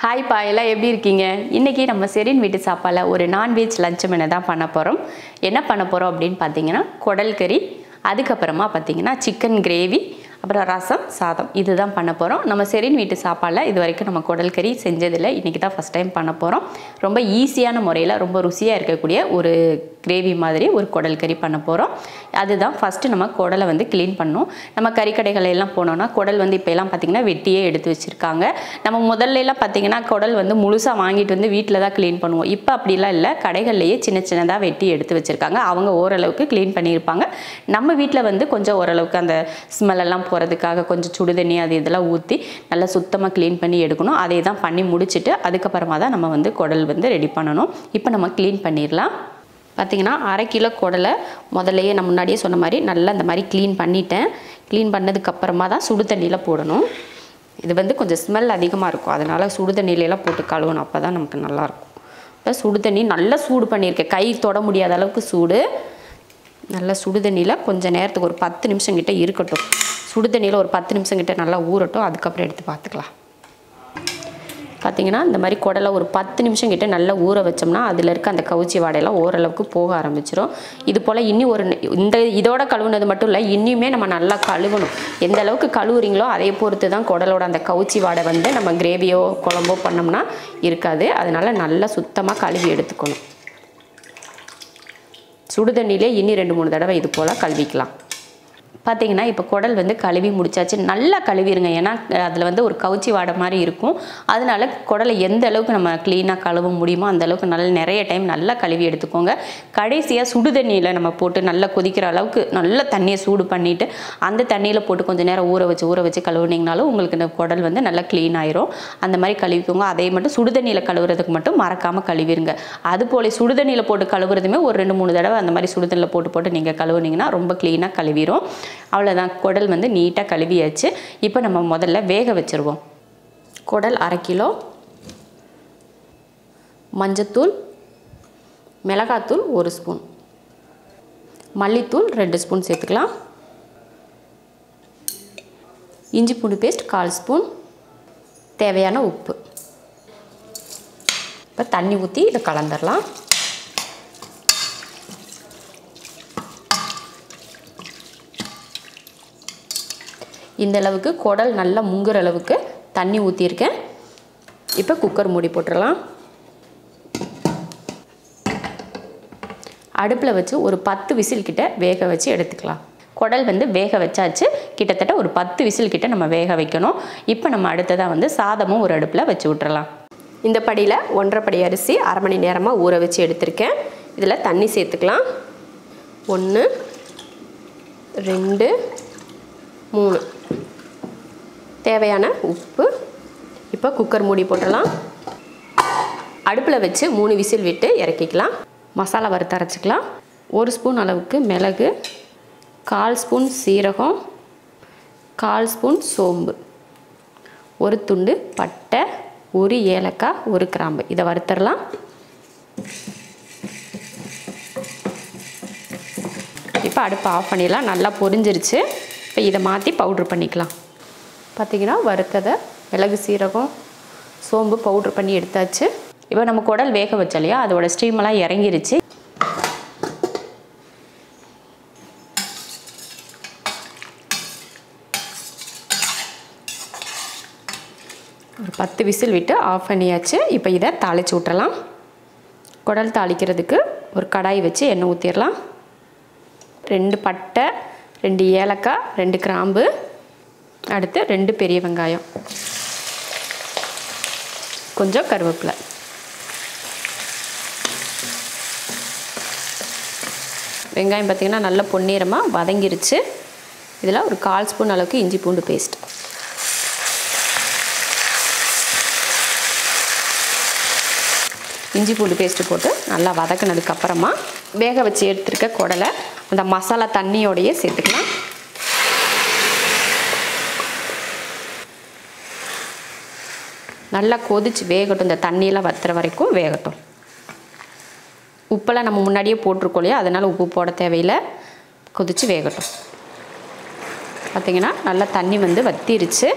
Hi பா எல்லாம் எப்படி இருக்கீங்க? இன்னைக்கு நம்ம செரின் வீட்டு சாப்பாடுல ஒரு நான்வெஜ் லஞ்ச் மெனு தான் பண்ண போகிறோம். என்ன பண்ண போகிறோம் அப்படின்னு பார்த்தீங்கன்னா குடல் கறி, அதுக்கப்புறமா பார்த்தீங்கன்னா சிக்கன் கிரேவி, அப்புறம் ரசம் சாதம் இதுதான் பண்ண போகிறோம். நம்ம செரின் வீட்டு சாப்பாடில் இது வரைக்கும் நம்ம குடல் கறி செஞ்சதில்லை, இன்றைக்கி தான் ஃபஸ்ட் டைம் பண்ண போகிறோம். ரொம்ப ஈஸியான முறையில் ரொம்ப ருசியாக இருக்கக்கூடிய ஒரு கிரேவி மாதிரி ஒரு குடல் கறி பண்ண போகிறோம். அதுதான் ஃபஸ்ட்டு நம்ம குடலை வந்து க்ளீன் பண்ணணும். நம்ம கறிக்கடைகள் எல்லாம் போனோன்னா குடல் வந்து இப்போ எல்லாம் பார்த்திங்கன்னா வெட்டியே எடுத்து வச்சுருக்காங்க. நம்ம முதல்ல எல்லாம் பார்த்திங்கன்னா குடல் வந்து முழுசாக வாங்கிட்டு வந்து வீட்டில் தான் க்ளீன் பண்ணுவோம். இப்போ அப்படிலாம் இல்லை, கடைகள்லேயே சின்ன சின்னதாக வெட்டி எடுத்து வச்சுருக்காங்க. அவங்க ஓரளவுக்கு க்ளீன் பண்ணியிருப்பாங்க. நம்ம வீட்டில் வந்து கொஞ்சம் ஓரளவுக்கு அந்த ஸ்மெல்லாம் போகிறதுக்காக கொஞ்சம் சுடுதண்ணி அது இதெல்லாம் ஊற்றி நல்லா சுத்தமாக க்ளீன் பண்ணி எடுக்கணும். அதே தான் பண்ணி முடிச்சுட்டு அதுக்கப்புறமா தான் நம்ம வந்து குடல் வந்து ரெடி பண்ணணும். இப்போ நம்ம க்ளீன் பண்ணிடலாம். பார்த்திங்கன்னா 1/2 கிலோ குடலை முதல்லையே நான் முன்னாடியே சொன்ன மாதிரி நல்லா இந்த மாதிரி க்ளீன் பண்ணிட்டேன். க்ளீன் பண்ணதுக்கப்புறமா தான் சுடு தண்ணியில் போடணும். இது வந்து கொஞ்சம் ஸ்மெல் அதிகமாக இருக்கும், அதனால் சுடு தண்ணியிலலாம் போட்டு கழுவணும், அப்போ தான் நமக்கு நல்லாயிருக்கும். இப்போ சுடு தண்ணி நல்லா சூடு பண்ணியிருக்கேன், கை தொட முடியாத அளவுக்கு சூடு. நல்லா சுடு தண்ணியில் கொஞ்சம் நேரத்துக்கு ஒரு 10 நிமிஷம் கிட்ட இருக்கட்டும். சுடு தண்ணியில் ஒரு 10 நிமிஷம் கிட்ட நல்லா ஊறட்டும், அதுக்கப்புறம் எடுத்து பார்த்துக்கலாம். பார்த்திங்கன்னா இந்த மாதிரி குடலை ஒரு 10 நிமிஷம் கிட்ட நல்லா ஊற வச்சோம்னா அதில் இருக்க அந்த கவுச்சி வாடையெல்லாம் ஓரளவுக்கு போக ஆரம்பிச்சிடும். இது போல் இன்னி இதோட கழுவுனது மட்டும் இல்லை, இன்னியுமே நம்ம நல்லா கழுவணும். எந்த அளவுக்கு கழுவுறீங்களோ அதை பொறுத்து தான் குடலோட அந்த கவுச்சி வாடை வந்து நம்ம கிரேவியோ குழம்போ பண்ணோம்னா இருக்காது. அதனால் நல்லா சுத்தமாக கழுவி எடுத்துக்கணும். சுடுதண்ணிலே இன்னி 2-3 தடவை இது போல் கழுவிக்கலாம். பார்த்திங்கன்னா இப்போ குடல் வந்து கழுவி முடிச்சாச்சு. நல்லா கழுவிடுங்க, ஏன்னா அதில் வந்து ஒரு கவுச்சி வாடை மாதிரி இருக்கும். அதனால குடலை எந்த அளவுக்கு நம்ம க்ளீனாக கழுவ முடியுமோ அந்த அளவுக்கு நல்லா நிறைய டைம் நல்லா கழுவி எடுத்துக்கோங்க. கடைசியாக சுடு தண்ணியில் நம்ம போட்டு நல்லா கொதிக்கிற அளவுக்கு நல்லா தண்ணியை சூடு பண்ணிவிட்டு அந்த தண்ணியில் போட்டு கொஞ்சம் நேரம் ஊற வச்சு கழுவுனீங்கனாலும் உங்களுக்கு இந்த குடல் வந்து நல்லா க்ளீன் ஆயிரும். அந்த மாதிரி கழுவிக்கோங்க. அதை மட்டும் சுடு தண்ணியில் கழுவுறதுக்கு மட்டும் மறக்காமல் கழுவிடுங்க. அதுபோல் சுடு தண்ணியில் போட்டு கழுவுறதுமே ஒரு 2-3 தடவை அந்த மாதிரி சுடு தண்ணியில் போட்டு நீங்கள் கழுவுனீங்கன்னா ரொம்ப க்ளீனாக கழுவிடும். அவ்வளோதான், குடல் வந்து நீட்டாக கழுவியாச்சு. இப்போ நம்ம முதல்ல வேக வச்சுருவோம். குடல் 1/2 கிலோ, மஞ்சத்தூள், மிளகாத்தூள் 1 ஸ்பூன், மல்லித்தூள் 2 ஸ்பூன் சேர்த்துக்கலாம், இஞ்சி பூண்டு பேஸ்ட் 1/4 ஸ்பூன், தேவையான உப்பு. இப்போ தண்ணி ஊற்றி இதை கலந்துடலாம். இந்த அளவுக்கு குடல் நல்லா முங்குற அளவுக்கு தண்ணி ஊற்றிருக்கேன். இப்போ குக்கர் மூடி போட்டுடலாம். அடுப்பில் வச்சு ஒரு 10 விசில் கிட்ட வேக வச்சு எடுத்துக்கலாம். குடல் வந்து வேக வச்சாச்சு, கிட்டத்தட்ட ஒரு 10 விசில் கிட்ட நம்ம வேக வைக்கணும். இப்போ நம்ம அடுத்ததாக வந்து சாதமும் ஒரு அடுப்பில் வச்சு விட்டுறலாம். இந்த படியில் 1.5 படி அரிசி 1/2 மணி நேரமாக ஊற வச்சு எடுத்திருக்கேன். இதில் தண்ணி சேர்த்துக்கலாம். 1 2 3, தேவையான உப்பு. இப்போ குக்கர் மூடி போட்டுடலாம். அடுப்பில் வச்சு 3 விசில் விட்டு இறக்கிக்கலாம். மசாலா வறுத்து அரைச்சிக்கலாம். 1 ஸ்பூன் அளவுக்கு மிளகு, 1/4 ஸ்பூன் சீரகம், 1/4 ஸ்பூன் சோம்பு, 1 துண்டு பட்டை, 1 ஏலக்காய், 1 கிராம்பு. இதை வறுத்துடலாம். இப்போ அடுப்பை ஆஃப் பண்ணிடலாம். நல்லா பொரிஞ்சிருச்சு. இப்போ இதை மாற்றி பவுட்ரு பண்ணிக்கலாம். பார்த்திங்கன்னா வறுத்ததை மிளகு சீரகம் சோம்பு பவுட்ரு பண்ணி எடுத்தாச்சு. இப்போ நம்ம குடல் வேக வச்சோம் இல்லையா, அதோட ஸ்டீமெல்லாம் இறங்கிருச்சு. ஒரு 10 விசில் விட்டு ஆஃப் பண்ணியாச்சு. இப்போ இதை தாளித்து விட்டுறலாம். குடல் தாளிக்கிறதுக்கு ஒரு கடாய் வச்சு எண்ணெய் ஊற்றிடலாம். 2 பட்டை, 2 ஏலக்காய், 2 கிராம்பு, அடுத்து 2 பெரிய வெங்காயம், கொஞ்சம் கருவேப்பிலை. வெங்காயம் பார்த்திங்கன்னா நல்லா பொன்னிறமாக வதங்கிருச்சு. இதில் ஒரு 1/4 ஸ்பூன் அளவுக்கு இஞ்சி பூண்டு பேஸ்ட், இஞ்சி பூண்டு பேஸ்ட்டு போட்டு நல்லா வதக்கினதுக்கப்புறமா வேக வச்சு எடுத்துருக்க குடலை அந்த மசாலா தண்ணியோடையே சேர்த்துக்கலாம். நல்லா கொதிச்சு வேகட்டும். இந்த தண்ணியெல்லாம் வத்துற வரைக்கும் வேகட்டும். உப்பெல்லாம் நம்ம முன்னாடியே போட்டிருக்கோம் இல்லையா, அதனால் உப்பு போட தேவையில்லை. கொதிச்சு வேகட்டும். பார்த்திங்கன்னா நல்லா தண்ணி வந்து வத்திருச்சு.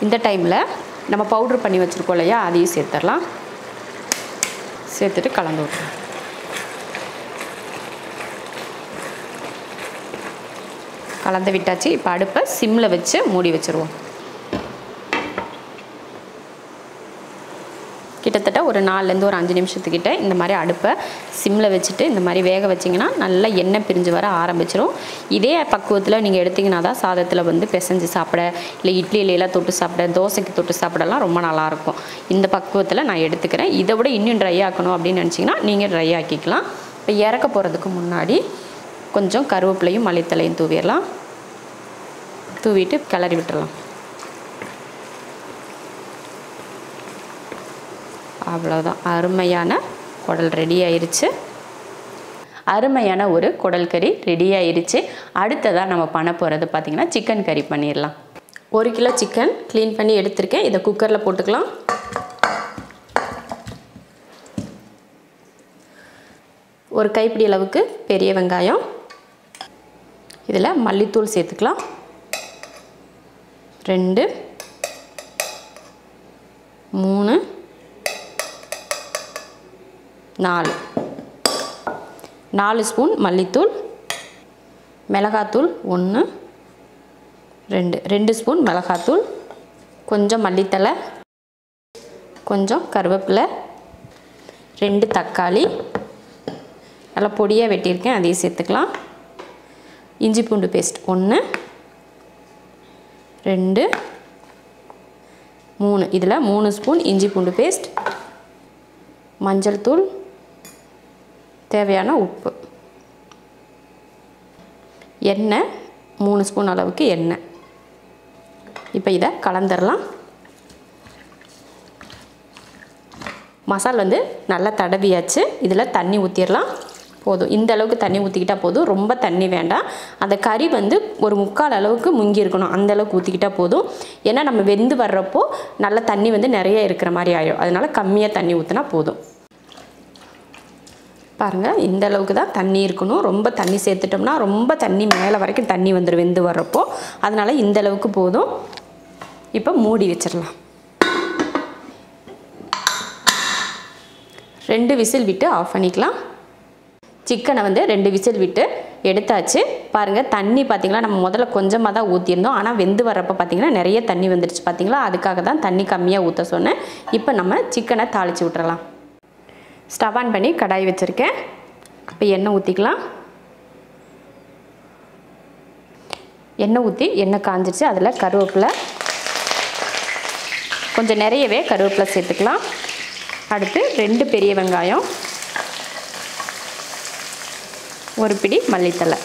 இந்த டைமில் நம்ம பவுடர் பண்ணி வச்சுருக்கோம் இல்லையா, அதையும் சேர்த்துடலாம். சேர்த்துட்டு கலந்து விட்டுறலாம். கலந்து விட்டாச்சு. இப்போ அடுப்பை சிம்மில் வச்சு மூடி வச்சுருவோம். கிட்டத்தட்ட ஒரு 4லேருந்து ஒரு 5 நிமிஷத்துக்கிட்ட இந்த மாதிரி அடுப்பை சிம்மில் வச்சுட்டு இந்த மாதிரி வேக வச்சிங்கன்னா நல்லா எண்ணெய் பிரிஞ்சு வர ஆரம்பிச்சிடும். இதே பக்குவத்தில் நீங்கள் எடுத்திங்கன்னா தான் சாதத்தில் வந்து பிசைஞ்சு சாப்பிட, இல்லை இட்லியிலாம் தொட்டு சாப்பிட, தோசைக்கு தொட்டு சாப்பிடலாம் ரொம்ப நல்லாயிருக்கும். இந்த பக்குவத்தில் நான் எடுத்துக்கிறேன். இதை விட இன்னும் ட்ரை ஆக்கணும் அப்படின்னு நினச்சிங்கன்னா நீங்கள் ட்ரை ஆக்கிக்கலாம். இப்போ இறக்க போகிறதுக்கு முன்னாடி கொஞ்சம் கருவேப்பிலையும் மல்லித்தலையும் தூவிடலாம். தூவிட்டு கிளறி விட்டுடலாம். அவ்வளோதான், அருமையான குடல் ரெடி ஆயிடுச்சு. அருமையான ஒரு குடல் கறி ரெடி ஆயிடுச்சு. அடுத்ததாக நம்ம பண்ண போகிறது பார்த்திங்கன்னா சிக்கன் கறி பண்ணிடலாம். 1 கிலோ சிக்கன் க்ளீன் பண்ணி எடுத்திருக்கேன். இதை குக்கரில் போட்டுக்கலாம். ஒரு கைப்பிடி அளவுக்கு பெரிய வெங்காயம், இதில் மல்லித்தூள் சேர்த்துக்கலாம். 2 3 4 ஸ்பூன் மல்லித்தூள், மிளகாத்தூள் 1 2 ஸ்பூன் மிளகாத்தூள், கொஞ்சம் மல்லித்தலை, கொஞ்சம் கருவேப்பிலை, 2 தக்காளி நல்லா பொடியாக வெட்டியிருக்கேன், அதையும் சேர்த்துக்கலாம். இஞ்சி பூண்டு பேஸ்ட் 1 2 3, இதில் 3 ஸ்பூன் இஞ்சி பூண்டு பேஸ்ட், மஞ்சள் தூள், தேவையான உப்பு, எண்ணெய் 3 ஸ்பூன் அளவுக்கு எண்ணெய். இப்போ இதை கலந்துடலாம். மசாலா வந்து நல்லா தடவியாச்சு. இதில் தண்ணி ஊற்றிடலாம். போதும், இந்த அளவுக்கு தண்ணி ஊற்றிக்கிட்டால் போதும், ரொம்ப தண்ணி வேண்டாம். அந்த கறி வந்து ஒரு 3/4 அளவுக்கு முங்கி இருக்கணும், அந்த அளவுக்கு ஊற்றிக்கிட்டால் போதும். ஏன்னா நம்ம வெந்து வர்றப்போ நல்ல தண்ணி வந்து நிறைய இருக்கிற மாதிரி ஆயிடும். அதனால் கம்மியாக தண்ணி ஊற்றினா போதும். பாருங்கள், இந்த அளவுக்கு தான் தண்ணி இருக்கணும். ரொம்ப தண்ணி சேர்த்துட்டோம்னா ரொம்ப தண்ணி மேலே வரைக்கும் தண்ணி வந்துடும் வெந்து வர்றப்போ. அதனால் இந்த அளவுக்கு போதும். இப்போ மூடி வச்சிடலாம். 2 விசில் விட்டு ஆஃப் பண்ணிக்கலாம். சிக்கனை வந்து 2 விசில் விட்டு எடுத்தாச்சு. பாருங்கள், தண்ணி பார்த்திங்களா, நம்ம முதல்ல கொஞ்சமாக தான் ஊற்றிருந்தோம். ஆனால் வெந்து வரப்போ பார்த்திங்கன்னா நிறைய தண்ணி வந்துடுச்சு பார்த்திங்களா. அதுக்காக தான் தண்ணி கம்மியாக ஊற்ற சொன்னேன். இப்போ நம்ம சிக்கனை தாளித்து விட்டுறலாம். ஸ்டவ் ஆன் பண்ணி கடாய் வச்சுருக்கேன். இப்போ எண்ணெய் ஊற்றிக்கலாம். எண்ணெய் ஊற்றி எண்ணெய் காஞ்சிடுச்சு. அதில் கருவேப்பிலை, கொஞ்சம் நிறையவே கருவேப்பிலை சேர்த்துக்கலாம். அடுத்து 2 பெரிய வெங்காயம், 1 பிடி மல்லித்தலை.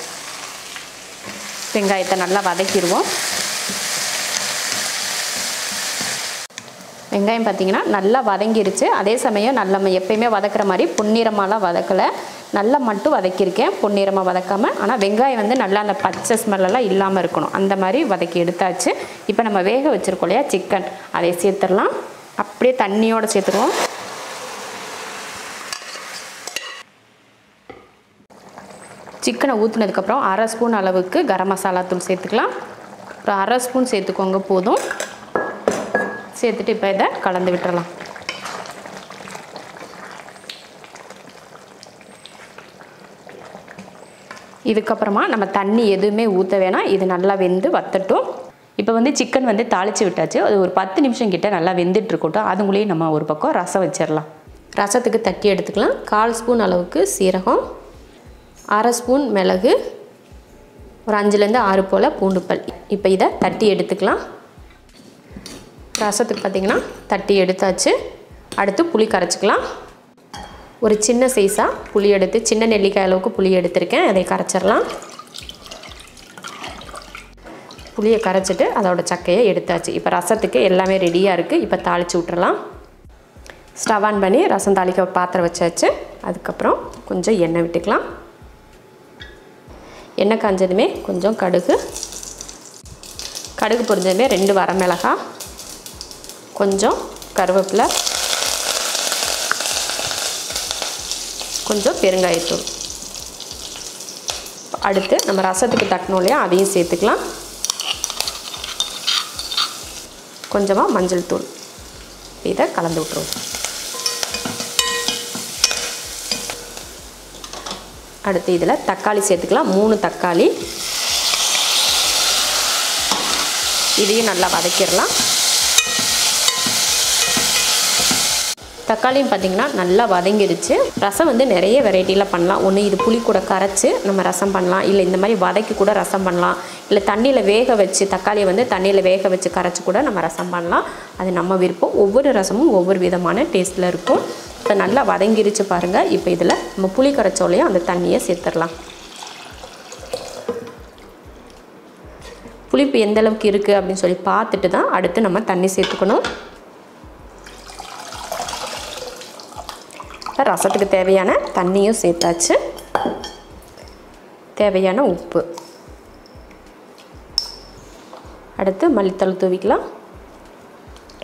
வெங்காயத்தை நல்லா வதக்கிடுவோம். வெங்காயம் பார்த்திங்கன்னா நல்லா வதங்கிருச்சு. அதே சமயம் நல்லா நம்ம எப்பயுமே வதக்குற மாதிரி பொன்னிறமாலாம் வதக்கலை, நல்லா மட்டும் வதக்கியிருக்கேன், பொன்னிறமாக வதக்காமல். ஆனால் வெங்காயம் வந்து நல்லா அந்த பச்சை ஸ்மெல்லாம் இல்லாமல் இருக்கணும், அந்த மாதிரி வதக்கி எடுத்தாச்சு. இப்போ நம்ம வேக வச்சுருக்கோம் இல்லையா சிக்கன், அதை சேர்த்துடலாம். அப்படியே தண்ணியோடு சேர்த்துருவோம். சிக்கனை ஊற்றினதுக்கப்புறம் 1/2 ஸ்பூன் அளவுக்கு கரம் மசாலா தூள் சேர்த்துக்கலாம். ஒரு 1/2 ஸ்பூன் சேர்த்துக்கோங்க போதும். சேர்த்துட்டு இப்போ இதை கலந்து விட்டுறலாம். இதுக்கப்புறமா நம்ம தண்ணி எதுவுமே ஊற்ற வேணாம், இது நல்லா வெந்து வத்தட்டும். இப்போ வந்து சிக்கன் வந்து தாளித்து விட்டாச்சு. அது ஒரு 10 நிமிஷம் கிட்ட நல்லா வெந்துட்டு இருக்கட்டும். அதுக்குள்ளேயே நம்ம ஒரு பக்கம் ரசம் வச்சிடலாம். ரசத்துக்கு தட்டி எடுத்துக்கலாம். 1/4 ஸ்பூன் அளவுக்கு சீரகம், 1/2 ஸ்பூன் மிளகு, ஒரு 5லேருந்து 6 போல் பூண்டு பல். இப்போ இதை தட்டி எடுத்துக்கலாம். ரசத்துக்கு பார்த்திங்கன்னா தட்டி எடுத்தாச்சு. அடுத்து புளி கரைச்சிக்கலாம். ஒரு சின்ன சைஸாக புளி எடுத்து, சின்ன நெல்லிக்காய் அளவுக்கு புளி எடுத்திருக்கேன், அதை கரைச்சிடலாம். புளியை கரைச்சிட்டு அதோட சக்கையை எடுத்தாச்சு. இப்போ ரசத்துக்கு எல்லாமே ரெடியாக இருக்குது. இப்போ தாளித்து விட்டுறலாம். ஸ்டவ் ஆன் பண்ணி ரசம் தாளிக்க பாத்திரம் வச்சாச்சு. அதுக்கப்புறம் கொஞ்சம் எண்ணெய் விட்டுக்கலாம். எண்ணெய் காஞ்சதுமே கொஞ்சம் கடுகு பொரிஞ்சதுமே 2 வரமிளகாய், கொஞ்சம் கருவேப்பிலை, கொஞ்சம் பெருங்காயத்தூள். அடுத்து நம்ம ரசத்துக்கு தட்டணும் இல்லையா, அதையும் சேர்த்துக்கலாம். கொஞ்சமாக மஞ்சள் தூள். இதை கலந்து விட்ருவோம். அடுத்து இதில் தக்காளி சேர்த்துக்கலாம். 3 தக்காளி. இதையும் நல்லா வதக்கிடலாம். தக்காளியும் பார்த்திங்கன்னா நல்லா வதங்கிடுச்சு. ரசம் வந்து நிறைய வெரைட்டியில் பண்ணலாம். ஒன்று இது புளி கூட கரைச்சி நம்ம ரசம் பண்ணலாம், இல்லை இந்த மாதிரி வதக்கி கூட ரசம் பண்ணலாம், இல்லை தண்ணியில் வேக வச்சு தக்காளியை வந்து தண்ணியில் வேக வச்சு கரைச்சி கூட நம்ம ரசம் பண்ணலாம். அது நம்ம விருப்பம். ஒவ்வொரு ரசமும் ஒவ்வொரு விதமான டேஸ்ட்டில் இருக்கும். இப்போ நல்லா வதங்கிடுச்சு பாருங்கள். இப்போ இதில் நம்ம புளி கரைச்சோலையும் அந்த தண்ணியை சேர்த்துடலாம். புளிப்பு எந்த அளவுக்கு இருக்குது அப்படின்னு சொல்லி பார்த்துட்டு தான் அடுத்து நம்ம தண்ணி சேர்த்துக்கணும். ரசத்துக்கு தேவையான தண்ணியும் சேர்த்தாச்சு. தேவையான உப்பு. அடுத்து மல்லித்தழை தூவிக்கலாம்.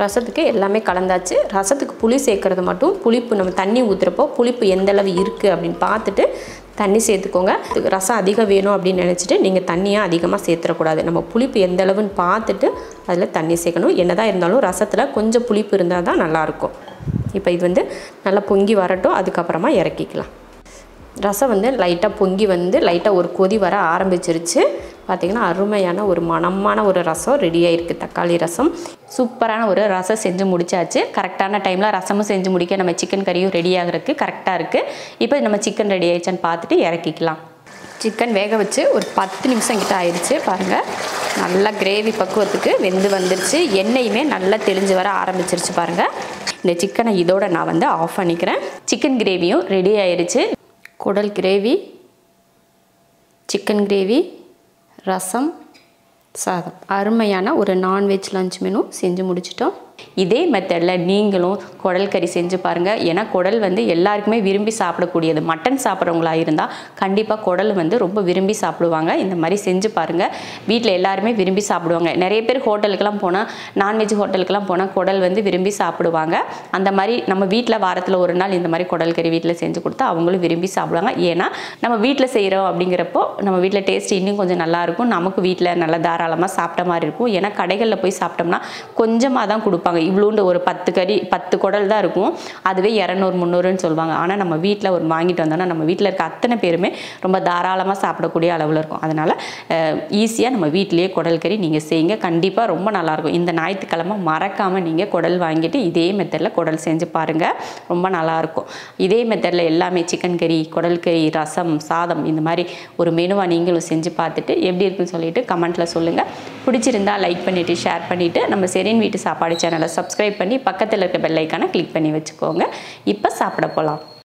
ரசத்துக்கு எல்லாமே கலந்தாச்சு. ரசத்துக்கு புளி சேர்க்கறது மட்டும் புளிப்பு நம்ம தண்ணி ஊற்றுறப்போ புளிப்பு எந்த அளவு இருக்குது அப்படின்னு பார்த்துட்டு தண்ணி சேர்த்துக்கோங்க. ரசம் அதிகம் வேணும் அப்படின்னு நினச்சிட்டு நீங்கள் தண்ணியாக அதிகமாக சேர்த்துடக்கூடாது. நம்ம புளிப்பு எந்த அளவுன்னு பார்த்துட்டு அதில் தண்ணி சேர்க்கணும். என்னதான் இருந்தாலும் ரசத்தில் கொஞ்சம் புளிப்பு இருந்தால் தான் நல்லாயிருக்கும். இப்போ இது வந்து நல்லா பொங்கி வரட்டும். அதுக்கப்புறமா இறக்கிக்கலாம். ரசம் வந்து லைட்டாக பொங்கி வந்து லைட்டாக ஒரு கொதி வர ஆரம்பிச்சிருச்சு. பார்த்திங்கன்னா அருமையான ஒரு மணமான ஒரு ரசம் ரெடியாக இருக்குது. தக்காளி ரசம் சூப்பரான ஒரு ரசம் செஞ்சு முடிச்சாச்சு. கரெக்டான டைமில் ரசமும் செஞ்சு முடிக்க நம்ம சிக்கன் கறியும் ரெடி ஆகிறதுக்கு கரெக்டாக இருக்குது. இப்போ நம்ம சிக்கன் ரெடி ஆயிடுச்சான்னு பார்த்துட்டு இறக்கிக்கலாம். சிக்கன் வேக வச்சு ஒரு 10 நிமிஷம் கிட்ட ஆயிடுச்சு. பாருங்கள் நல்லா கிரேவி பக்குவத்துக்கு வெந்து வந்துருச்சு. எண்ணெயுமே நல்லா தெளிஞ்சு வர ஆரம்பிச்சிருச்சு பாருங்கள். இந்த சிக்கனை இதோட நான் வந்து ஆஃப் பண்ணிக்கிறேன். சிக்கன் கிரேவியும் ரெடி ஆயிடுச்சு. குடல் கிரேவி, சிக்கன் கிரேவி, ரசம், சாதம், அருமையான ஒரு நான்வெஜ் லஞ்ச் மெனு செஞ்சு முடிச்சிட்டோம். இதே மெத்தடில் நீங்களும் குடல் கறி செஞ்சு பாருங்கள். ஏன்னா குடல் வந்து எல்லாருக்குமே விரும்பி சாப்பிடக்கூடியது. மட்டன் சாப்பிட்றவங்களா இருந்தால் கண்டிப்பாக குடல் வந்து ரொம்ப விரும்பி சாப்பிடுவாங்க. இந்த மாதிரி செஞ்சு பாருங்கள். வீட்டில் எல்லாருமே விரும்பி சாப்பிடுவாங்க. நிறைய பேர் ஹோட்டலுக்கெல்லாம் போனால், நான்வெஜ் ஹோட்டலுக்கெல்லாம் போனால் குடல் வந்து விரும்பி சாப்பிடுவாங்க. அந்த மாதிரி நம்ம வீட்டில் வாரத்தில் ஒரு நாள் இந்த மாதிரி குடல் கறி வீட்டில் செஞ்சு கொடுத்தா அவங்களும் விரும்பி சாப்பிடுவாங்க. ஏன்னா நம்ம வீட்டில் செய்கிறோம் அப்படிங்கிறப்போ நம்ம வீட்டில் டேஸ்ட் இன்னும் கொஞ்சம் நல்லாயிருக்கும். நமக்கு வீட்டில் நல்லா தாராளமாக சாப்பிட்ட மாதிரி இருக்கும். ஏன்னா கடைகளில் போய் சாப்பிட்டோம்னா கொஞ்சமாக தான் கொடுப்பாங்க. இவ்வளோண்டு ஒரு 10 குடல் தான் இருக்கும். அதுவே 200 300ன்னு சொல்லுவாங்க. ஆனால் நம்ம வீட்டில் ஒரு வாங்கிட்டு வந்தோம்னா நம்ம வீட்டில் இருக்க அத்தனை பேருமே ரொம்ப தாராளமாக சாப்பிடக்கூடிய அளவில் இருக்கும். அதனால் ஈஸியாக நம்ம வீட்டிலேயே குடல் கறி நீங்கள் செய்யுங்க. கண்டிப்பாக ரொம்ப நல்லாயிருக்கும். இந்த ஞாயிற்றுக்கிழமை மறக்காமல் நீங்கள் குடல் வாங்கிட்டு இதே மெத்தடில் குடல் செஞ்சு பாருங்கள். ரொம்ப நல்லாயிருக்கும். இதே மெத்தடில் எல்லாமே சிக்கன் கறி, குடல் கறி, ரசம், சாதம் இந்த மாதிரி ஒரு மெனுவாக நீங்களும் செஞ்சு பார்த்துட்டு எப்படி இருக்குன்னு சொல்லிட்டு கமெண்ட்டில் சொல்லுங்கள். பிடிச்சிருந்தா லைக் பண்ணிவிட்டு ஷேர் பண்ணிவிட்டு நம்ம ஷெரின் வீட்டு சாப்பாடு சேனலை சப்ஸ்கிரைப் பண்ணி பக்கத்தில் இருக்க பெல் ஐக்கானை கிளிக் பண்ணி வச்சுக்கோங்க. இப்போ சாப்பிட போகலாம்.